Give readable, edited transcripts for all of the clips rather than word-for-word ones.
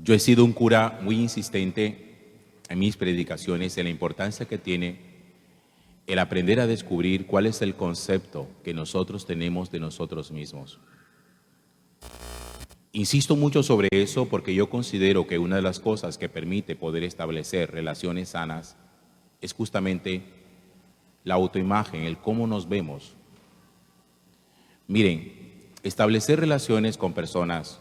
Yo he sido un cura muy insistente en mis predicaciones en la importancia que tiene el aprender a descubrir cuál es el concepto que nosotros tenemos de nosotros mismos. Insisto mucho sobre eso porque yo considero que una de las cosas que permite poder establecer relaciones sanas es justamente la autoimagen, el cómo nos vemos. Miren, establecer relaciones con personas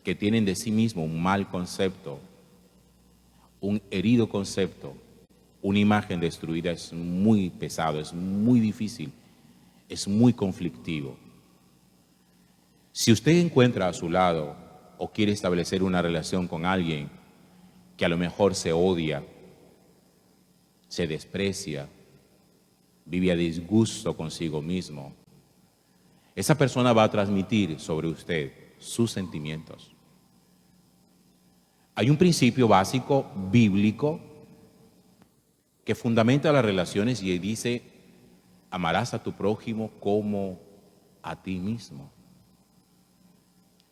que tienen de sí mismo un mal concepto, un herido concepto, una imagen destruida es muy pesado, es muy difícil, es muy conflictivo. Si usted encuentra a su lado o quiere establecer una relación con alguien que a lo mejor se odia, se desprecia, vive a disgusto consigo mismo, esa persona va a transmitir sobre usted sus sentimientos. Hay un principio básico bíblico que fundamenta las relaciones y dice: amarás a tu prójimo como a ti mismo.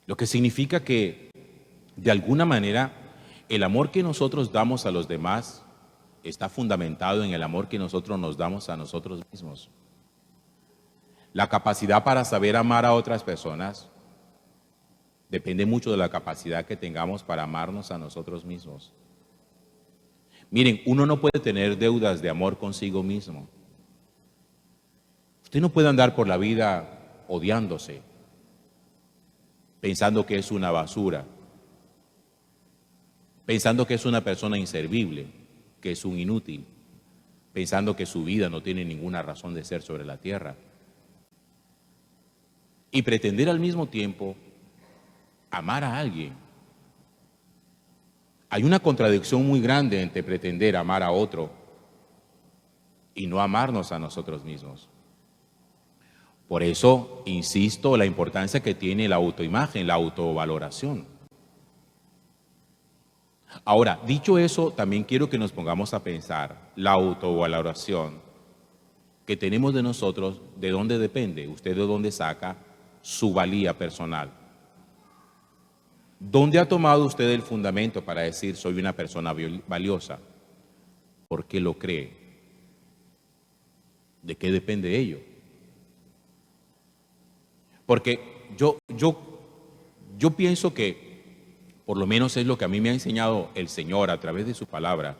Lo que significa que, de alguna manera, el amor que nosotros damos a los demás está fundamentado en el amor que nosotros nos damos a nosotros mismos. La capacidad para saber amar a otras personas depende mucho de la capacidad que tengamos para amarnos a nosotros mismos. Miren, uno no puede tener deudas de amor consigo mismo. Usted no puede andar por la vida odiándose, pensando que es una basura, pensando que es una persona inservible, que es un inútil, pensando que su vida no tiene ninguna razón de ser sobre la tierra. Y pretender al mismo tiempo amar a alguien. Hay una contradicción muy grande entre pretender amar a otro y no amarnos a nosotros mismos. Por eso, insisto, la importancia que tiene la autoimagen, la autovaloración. Ahora, dicho eso, también quiero que nos pongamos a pensar la autovaloración que tenemos de nosotros, ¿de dónde depende? ¿Usted de dónde saca su valía personal? ¿Dónde ha tomado usted el fundamento para decir soy una persona valiosa? ¿Por qué lo cree? ¿De qué depende ello? Porque yo pienso que, por lo menos es lo que a mí me ha enseñado el Señor a través de su palabra,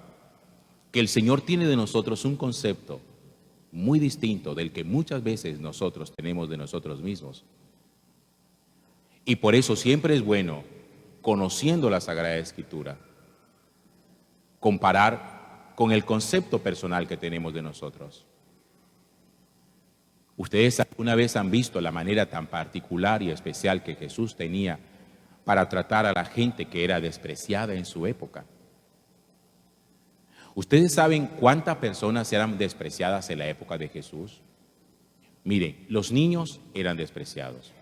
que el Señor tiene de nosotros un concepto muy distinto del que muchas veces nosotros tenemos de nosotros mismos. Y por eso siempre es bueno, conociendo la Sagrada Escritura, comparar con el concepto personal que tenemos de nosotros. ¿Ustedes alguna vez han visto la manera tan particular y especial que Jesús tenía para tratar a la gente que era despreciada en su época? ¿Ustedes saben cuántas personas eran despreciadas en la época de Jesús? Miren, los niños eran despreciados.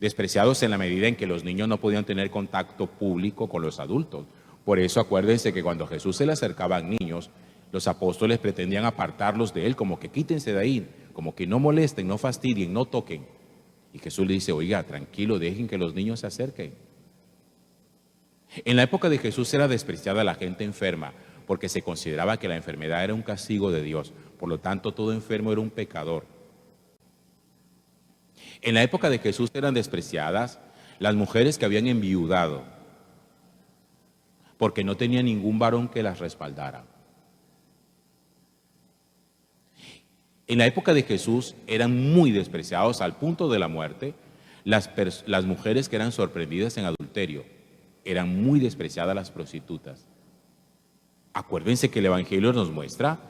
Despreciados en la medida en que los niños no podían tener contacto público con los adultos. Por eso acuérdense que cuando Jesús se le acercaban niños, los apóstoles pretendían apartarlos de él, como que quítense de ahí, como que no molesten, no fastidien, no toquen. Y Jesús le dice: oiga, tranquilo, dejen que los niños se acerquen. En la época de Jesús era despreciada la gente enferma, porque se consideraba que la enfermedad era un castigo de Dios. Por lo tanto, todo enfermo era un pecador. En la época de Jesús eran despreciadas las mujeres que habían enviudado, porque no tenía ningún varón que las respaldara. En la época de Jesús eran muy despreciados al punto de la muerte las mujeres que eran sorprendidas en adulterio. Eran muy despreciadas las prostitutas. Acuérdense que el Evangelio nos muestra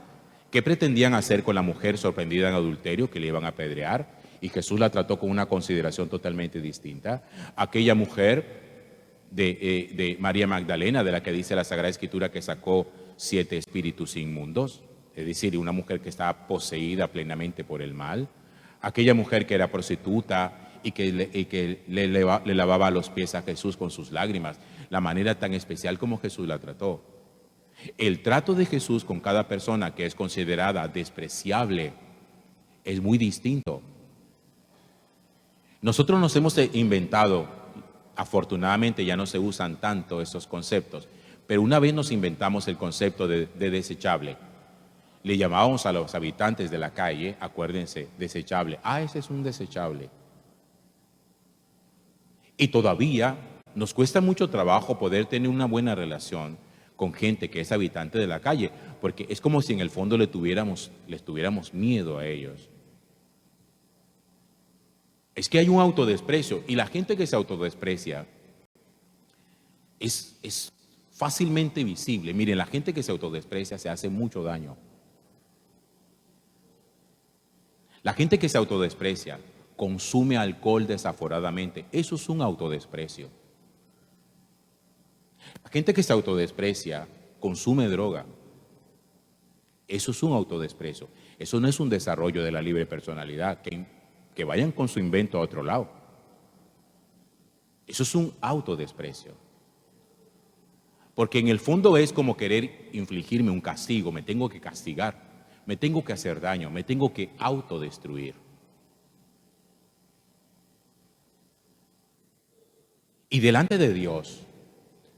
qué pretendían hacer con la mujer sorprendida en adulterio, que le iban a apedrear, y Jesús la trató con una consideración totalmente distinta. Aquella mujer de María Magdalena, de la que dice la Sagrada Escritura que sacó 7 espíritus inmundos, es decir, una mujer que estaba poseída plenamente por el mal. Aquella mujer que era prostituta y que le lavaba los pies a Jesús con sus lágrimas, la manera tan especial como Jesús la trató. El trato de Jesús con cada persona que es considerada despreciable es muy distinto. Nosotros nos hemos inventado Afortunadamente ya no se usan tanto esos conceptos, pero una vez nos inventamos el concepto de desechable. Le llamábamos a los habitantes de la calle, acuérdense, desechable. Ah, ese es un desechable. Y todavía nos cuesta mucho trabajo poder tener una buena relación con gente que es habitante de la calle, porque es como si en el fondo les tuviéramos miedo a ellos. Es que hay un autodesprecio, y la gente que se autodesprecia es fácilmente visible. Miren, la gente que se autodesprecia se hace mucho daño. La gente que se autodesprecia consume alcohol desaforadamente. Eso es un autodesprecio. La gente que se autodesprecia consume droga. Eso es un autodesprecio. Eso no es un desarrollo de la libre personalidad. Que vayan con su invento a otro lado. Eso es un autodesprecio. Porque en el fondo es como querer infligirme un castigo. Me tengo que castigar. Me tengo que hacer daño. Me tengo que autodestruir. Y delante de Dios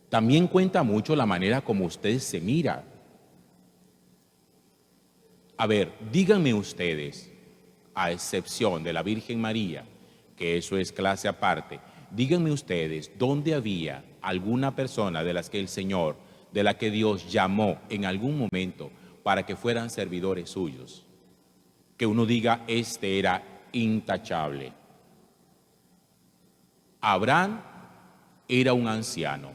también cuenta mucho la manera como usted se mira. A ver, díganme ustedes, a excepción de la Virgen María, que eso es clase aparte, díganme ustedes dónde había alguna persona de las que el Señor, de la que Dios llamó en algún momento para que fueran servidores suyos. Que uno diga, este era intachable. Abraham era un anciano.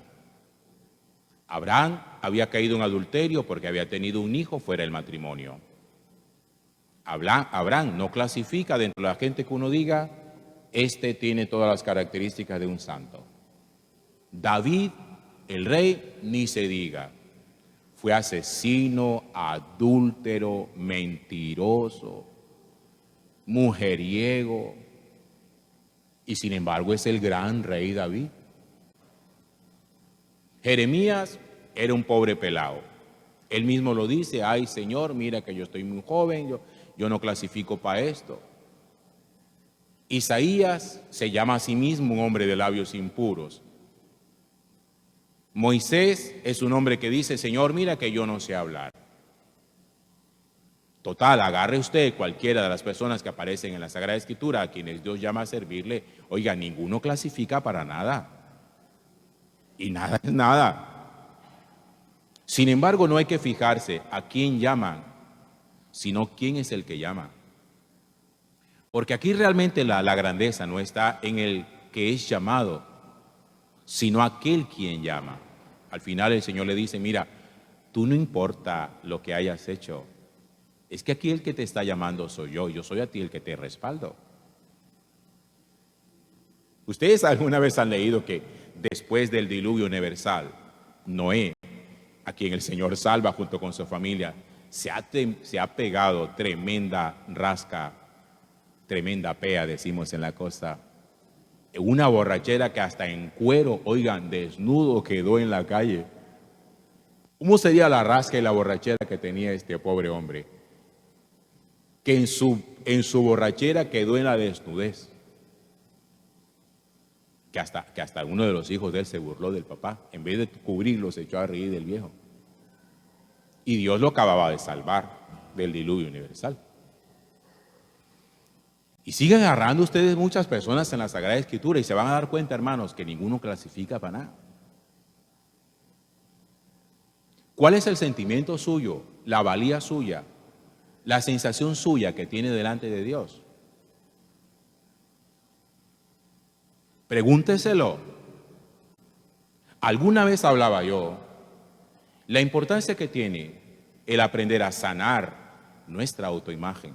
Abraham había caído en adulterio porque había tenido un hijo fuera del matrimonio. Abraham no clasifica dentro de la gente que uno diga, este tiene todas las características de un santo. David, el rey, ni se diga. Fue asesino, adúltero, mentiroso, mujeriego. Y sin embargo es el gran rey David. Jeremías era un pobre pelao. Él mismo lo dice, ay Señor, mira que yo estoy muy joven, yo no clasifico para esto. Isaías se llama a sí mismo un hombre de labios impuros. Moisés es un hombre que dice, Señor, mira que yo no sé hablar. Total, agarre usted cualquiera de las personas que aparecen en la Sagrada Escritura, a quienes Dios llama a servirle, oiga, ninguno clasifica para nada. Y nada es nada. Sin embargo, no hay que fijarse a quién llaman, sino quién es el que llama. Porque aquí realmente la grandeza no está en el que es llamado, sino aquel quien llama. Al final el Señor le dice, mira, tú no importa lo que hayas hecho, es que aquí el que te está llamando soy yo soy a ti el que te respaldo. Ustedes alguna vez han leído que después del diluvio universal, Noé, a quien el Señor salva junto con su familia, se ha pegado tremenda rasca, tremenda pea, decimos en la costa, una borrachera que hasta en cuero, oigan, desnudo quedó en la calle. ¿Cómo sería la rasca y la borrachera que tenía este pobre hombre? Que en su borrachera quedó en la desnudez. Que hasta uno de los hijos de él se burló del papá. En vez de cubrirlo, se echó a reír del viejo. Y Dios lo acababa de salvar del diluvio universal. Y siguen agarrando ustedes muchas personas en la Sagrada Escritura y se van a dar cuenta, hermanos, que ninguno clasifica para nada. ¿Cuál es el sentimiento suyo, la valía suya, la sensación suya que tiene delante de Dios? Pregúnteselo. Alguna vez hablaba yo la importancia que tiene el aprender a sanar nuestra autoimagen.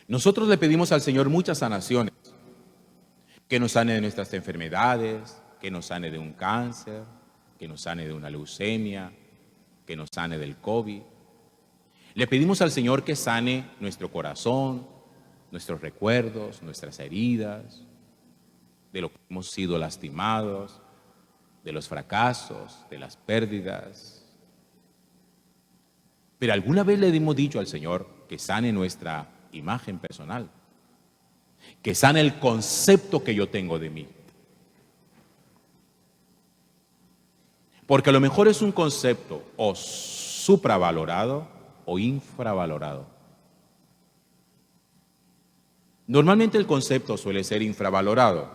Nosotros le pedimos al Señor muchas sanaciones, que nos sane de nuestras enfermedades, que nos sane de un cáncer, que nos sane de una leucemia, que nos sane del COVID. Le pedimos al Señor que sane nuestro corazón, nuestros recuerdos, nuestras heridas, de lo que hemos sido lastimados, de los fracasos, de las pérdidas. Pero alguna vez le hemos dicho al Señor que sane nuestra imagen personal, que sane el concepto que yo tengo de mí. Porque a lo mejor es un concepto o supravalorado o infravalorado. Normalmente el concepto suele ser infravalorado.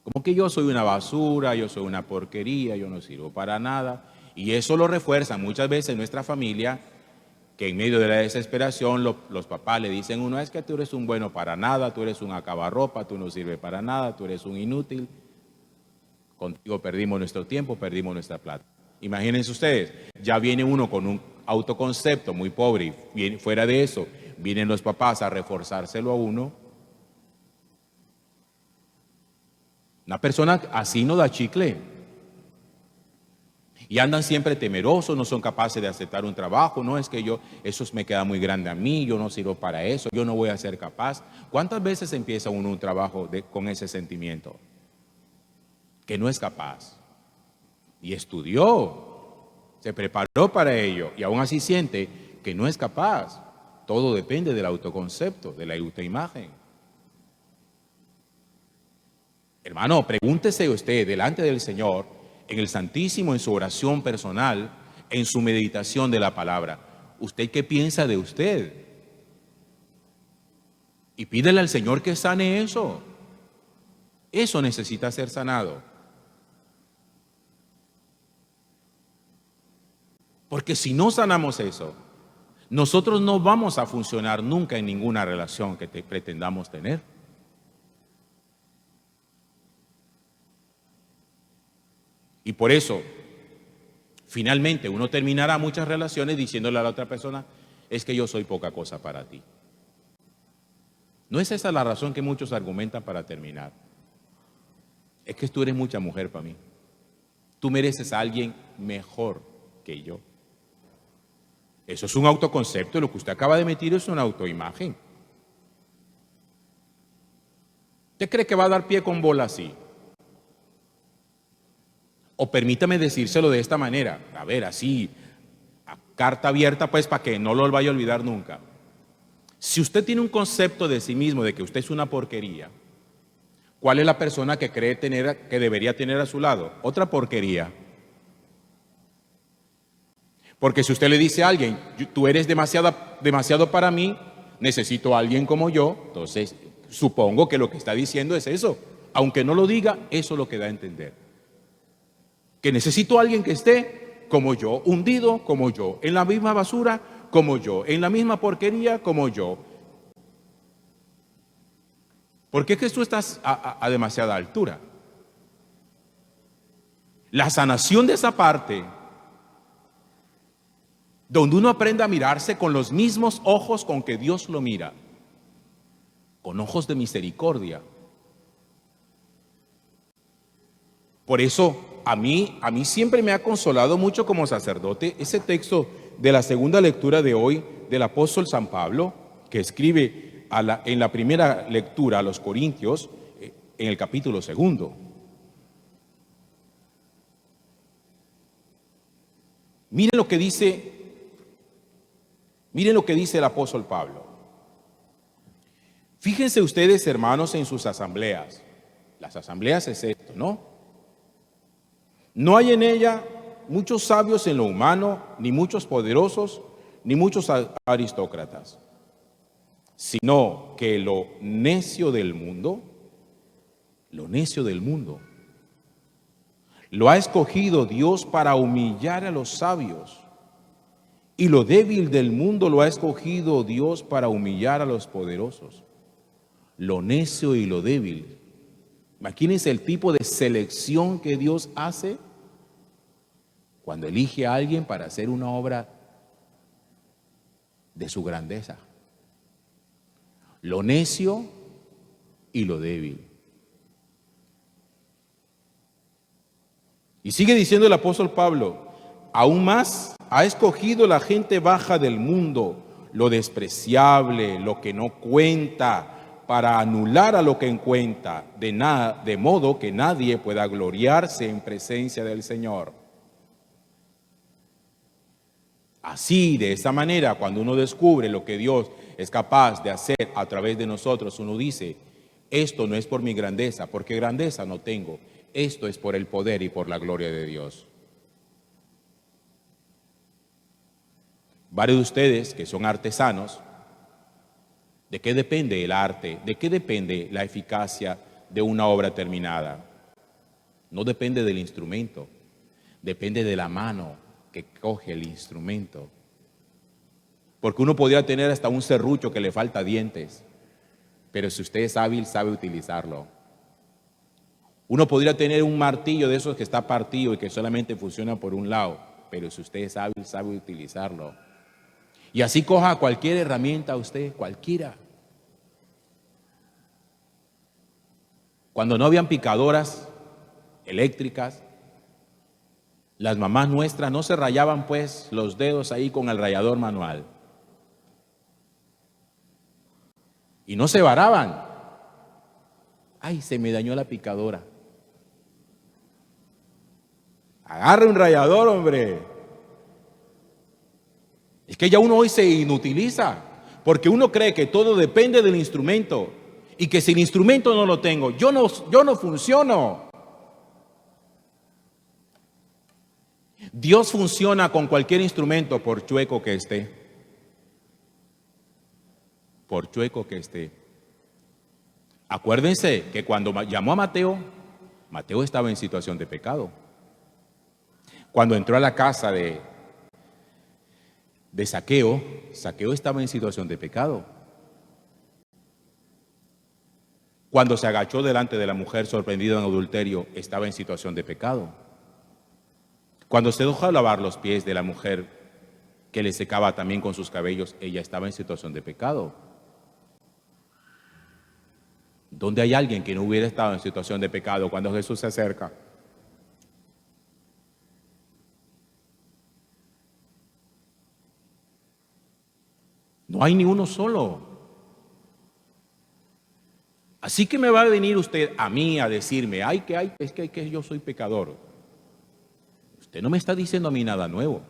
Como que yo soy una basura, yo soy una porquería, yo no sirvo para nada. Y eso lo refuerza muchas veces en nuestra familia, que en medio de la desesperación los papás le dicen a uno, es que tú eres un bueno para nada, tú eres un acabarropa, tú no sirves para nada, tú eres un inútil. Contigo perdimos nuestro tiempo, perdimos nuestra plata. Imagínense ustedes, ya viene uno con un autoconcepto muy pobre y fuera de eso, vienen los papás a reforzárselo a uno. Una persona así no da chicle. Y andan siempre temerosos, no son capaces de aceptar un trabajo. No es que eso me queda muy grande a mí, yo no sirvo para eso, yo no voy a ser capaz. ¿Cuántas veces empieza uno un trabajo con ese sentimiento? Que no es capaz. Y estudió, se preparó para ello y aún así siente que no es capaz. Todo depende del autoconcepto, de la autoimagen. Hermano, pregúntese usted delante del Señor, en el Santísimo, en su oración personal, en su meditación de la palabra, ¿usted qué piensa de usted? Y pídele al Señor que sane eso. Eso necesita ser sanado. Porque si no sanamos eso, nosotros no vamos a funcionar nunca en ninguna relación que pretendamos tener. Y por eso, finalmente, uno terminará muchas relaciones diciéndole a la otra persona, es que yo soy poca cosa para ti. No es esa la razón que muchos argumentan para terminar. Es que tú eres mucha mujer para mí. Tú mereces a alguien mejor que yo. Eso es un autoconcepto, lo que usted acaba de emitir es una autoimagen. ¿Usted cree que va a dar pie con bola así? O permítame decírselo de esta manera, a ver, así, a carta abierta, pues, para que no lo vaya a olvidar nunca. Si usted tiene un concepto de sí mismo, de que usted es una porquería, ¿cuál es la persona que cree que debería tener a su lado? Otra porquería. Porque si usted le dice a alguien, tú eres demasiado para mí, necesito a alguien como yo, entonces supongo que lo que está diciendo es eso. Aunque no lo diga, eso es lo que da a entender. Que necesito a alguien que esté como yo, hundido como yo, en la misma basura como yo, en la misma porquería como yo. ¿Por qué es que tú estás a demasiada altura? La sanación de esa parte, donde uno aprende a mirarse con los mismos ojos con que Dios lo mira, con ojos de misericordia. Por eso, a mí siempre me ha consolado mucho como sacerdote ese texto de la segunda lectura de hoy del apóstol San Pablo, que escribe en la primera lectura a los Corintios, en el capítulo 2. Miren lo que dice el apóstol Pablo. Fíjense ustedes, hermanos, en sus asambleas. Las asambleas es esto, ¿no? No hay en ella muchos sabios en lo humano, ni muchos poderosos, ni muchos aristócratas, sino que lo necio del mundo, lo ha escogido Dios para humillar a los sabios, y lo débil del mundo lo ha escogido Dios para humillar a los poderosos. Lo necio y lo débil. Imagínense el tipo de selección que Dios hace cuando elige a alguien para hacer una obra de su grandeza. Lo necio y lo débil. Y sigue diciendo el apóstol Pablo, aún más ha escogido la gente baja del mundo, lo despreciable, lo que no cuenta, para anular a lo que cuenta, de modo que nadie pueda gloriarse en presencia del Señor. Así, de esa manera, cuando uno descubre lo que Dios es capaz de hacer a través de nosotros, uno dice, esto no es por mi grandeza, porque grandeza no tengo. Esto es por el poder y por la gloria de Dios. Varios de ustedes que son artesanos, ¿de qué depende el arte? ¿De qué depende la eficacia de una obra terminada? No depende del instrumento, depende de la mano que coge el instrumento. Porque uno podría tener hasta un serrucho que le falta dientes, pero si usted es hábil, sabe utilizarlo. Uno podría tener un martillo de esos que está partido y que solamente funciona por un lado, pero si usted es hábil, sabe utilizarlo. Y así coja cualquier herramienta usted, cualquiera. Cuando no habían picadoras eléctricas, las mamás nuestras no se rayaban pues los dedos ahí con el rallador manual. Y no se varaban. Ay, se me dañó la picadora. Agarre un rallador, hombre. Es que ya uno hoy se inutiliza, porque uno cree que todo depende del instrumento y que si el instrumento no lo tengo, yo no funciono. Dios funciona con cualquier instrumento, por chueco que esté. Por chueco que esté. Acuérdense que cuando llamó a Mateo, Mateo estaba en situación de pecado. Cuando entró a la casa de Zaqueo, Zaqueo estaba en situación de pecado. Cuando se agachó delante de la mujer sorprendida en adulterio, estaba en situación de pecado. Cuando se dejó lavar los pies de la mujer que le secaba también con sus cabellos, ella estaba en situación de pecado. ¿Dónde hay alguien que no hubiera estado en situación de pecado cuando Jesús se acerca? No hay ni uno solo. Así que me va a venir usted a mí a decirme, es que yo soy pecador. Usted no me está diciendo a mí nada nuevo.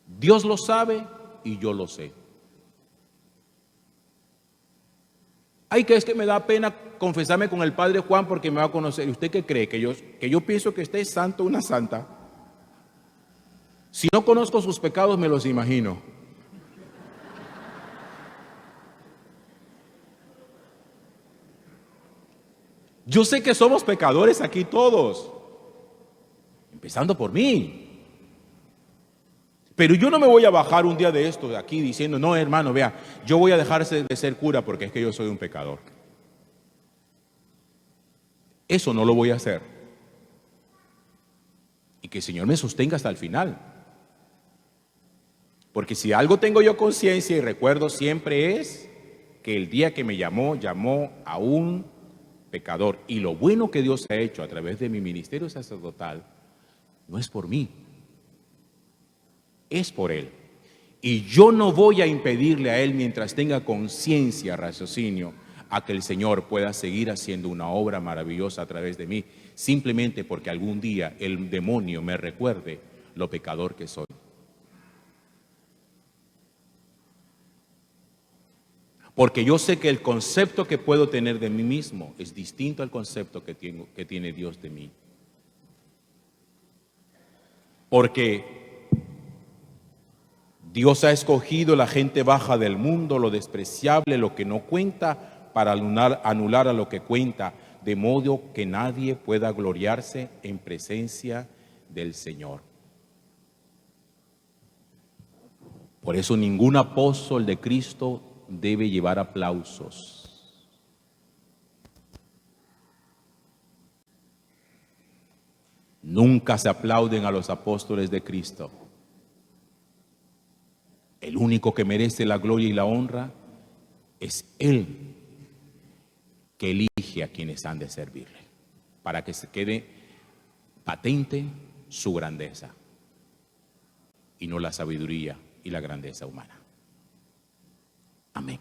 Dios lo sabe y yo lo sé. Que es que me da pena confesarme con el Padre Juan porque me va a conocer. ¿Y usted qué cree? ¿Que yo pienso que usted es santo, una santa? Si no conozco sus pecados, me los imagino. Yo sé que somos pecadores aquí todos, empezando por mí. Pero yo no me voy a bajar un día de esto de aquí diciendo, no hermano, vea, yo voy a dejar de ser cura porque es que yo soy un pecador. Eso no lo voy a hacer. Y que el Señor me sostenga hasta el final. Porque si algo tengo yo conciencia y recuerdo siempre es que el día que me llamó a un pecador. Y lo bueno que Dios ha hecho a través de mi ministerio sacerdotal no es por mí, es por Él. Y yo no voy a impedirle a Él, mientras tenga conciencia, raciocinio, a que el Señor pueda seguir haciendo una obra maravillosa a través de mí, simplemente porque algún día el demonio me recuerde lo pecador que soy. Porque yo sé que el concepto que puedo tener de mí mismo es distinto al concepto que tiene Dios de mí. Porque Dios ha escogido la gente baja del mundo, lo despreciable, lo que no cuenta, para anular a lo que cuenta, de modo que nadie pueda gloriarse en presencia del Señor. Por eso ningún apóstol de Cristo debe llevar aplausos. Nunca se aplauden a los apóstoles de Cristo. El único que merece la gloria y la honra es Él, que elige a quienes han de servirle, para que se quede patente su grandeza y no la sabiduría y la grandeza humana. Amén.